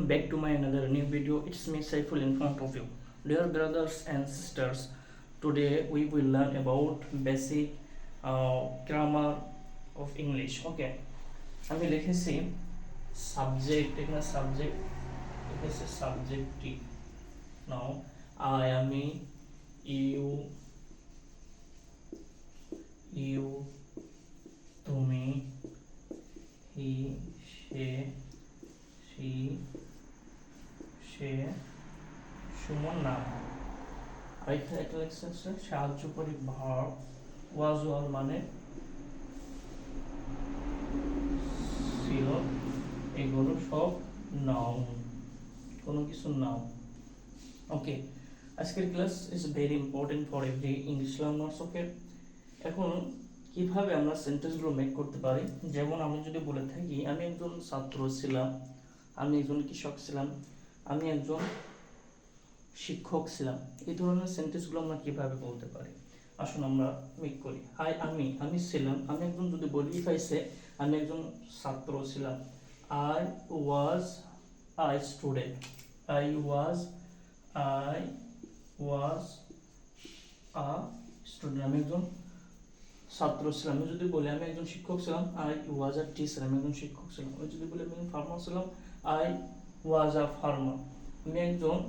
welcome back to my another new video. It's me Saiful in front of you. Dear brothers and sisters, today we will learn about basic grammar of English. Okay, আমি লিখেছি subject, এখানে subject লিখেছি subjective. Now I, আমি, you, তুমি, হি, সে, সে, সুমন নাম। আরেকটা একটা লেখা আছে সাহায্যকারী ভার্ব ওয়াজ ওয়ার মানে ছিল, এগুলো সব নাউন, কোনো কিছু নাউন। ওকে, আজকের class is very important for every English learners. Okay, এখন কিভাবে আমরা সেন্টেন্সগুলো মেক করতে পারি, যেমন আমি যদি বলে থাকি আমি একজন ছাত্র ছিলাম, আমি একজন কৃষক ছিলাম, আমি একজন শিক্ষক ছিলাম, এই ধরনের সেন্টেন্সগুলো আমরা কিভাবে বলতে পারি, আসুন আমরা মেক করি। আমি ছিলাম, আমি একজন যদি বলি ইফ আই সে আমি একজন ছাত্র ছিলাম, I was a student, I was a student, আমি একজন ছাত্র ছিলাম। আমি যদি বলি আমি একজন শিক্ষক ছিলাম, আই ওয়াজ আ টিচার, আমি একজন শিক্ষক ছিলাম। আমি যদি বলি আমি ফার্মার ছিলাম, আই ওয়াজ আ ফার্মার, আমি একজন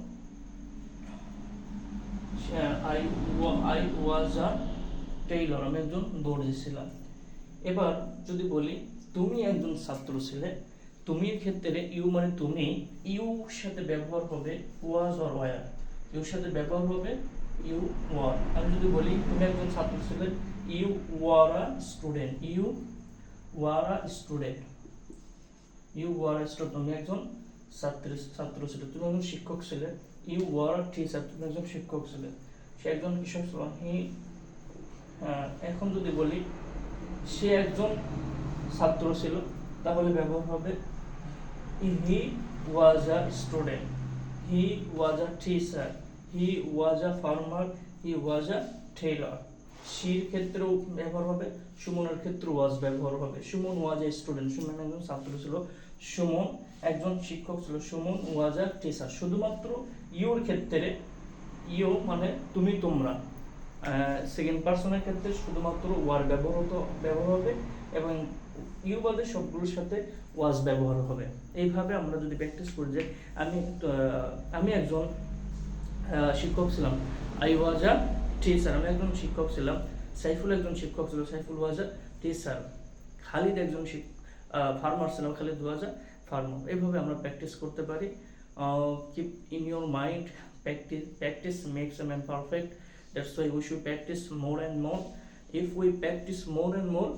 আই ওয়াজ আ টেইলর, আমি একজন দর্জি ছিলাম। এবার যদি বলি তুমি একজন ছাত্র ছিলে, তুমির ক্ষেত্রে ইউ মানে তুমি, ইউ সাথে ব্যবহার হবে ওয়াজ অর ওয়ার, ইউ সাথে ব্যবহার হবে ইউ ওয়ার। আমি যদি বলি তুমি একজন ছাত্র ছিলে, you were a student, you were a student, you were a student, তুমি একজন ছাত্র ছিলে। তুমি একজন শিক্ষক ছিলে, ইউ ওয়ার আ টিচার, তুমি একজন শিক্ষক ছিলে। সে একজন কৃষক ছিল, এখন যদি বলি সে একজন ছাত্র ছিল, তাহলে ব্যবহার হবে he was a student, he was a teacher, he was a farmer, he was a tailor. শির ক্ষেত্রেও ব্যবহার হবে, সুমনের ক্ষেত্রে ওয়াজ ব্যবহার হবে। Suman was a student, Suman একজন ছাত্র ছিল, সুমন একজন শিক্ষক ছিল, সুমন ওয়াজ আ টিচার। শুধুমাত্র ইউর ক্ষেত্রে, ইউ মানে তুমি তোমরা, সেকেন্ড পারসনের ক্ষেত্রে শুধুমাত্র ওয়ার ব্যবহার হবে এবং ইউ বাদে সবগুলোর সাথে ওয়াজ ব্যবহার হবে। এইভাবে আমরা যদি প্র্যাকটিস করি যে আমি একজন শিক্ষক ছিলাম, আই ওয়াজ আ টিচার, আমি একজন শিক্ষক ছিলাম। সাইফুল একজন শিক্ষক ছিল, সাইফুল ওয়াজ আ টিচার। খালিদ একজন ফার্মার ছিল, খালিদ ওয়াজ আ ফার্মার। এইভাবে আমরা প্র্যাকটিস করতে পারি। Keep in your mind, practice makes a man perfect. That's why we should practice more and more. If we practice more and more,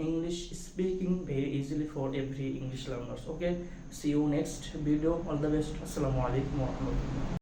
English speaking very easily for every English learners. Okay, see you next video. All the best. Assalamu alaikum wa rahmatullah.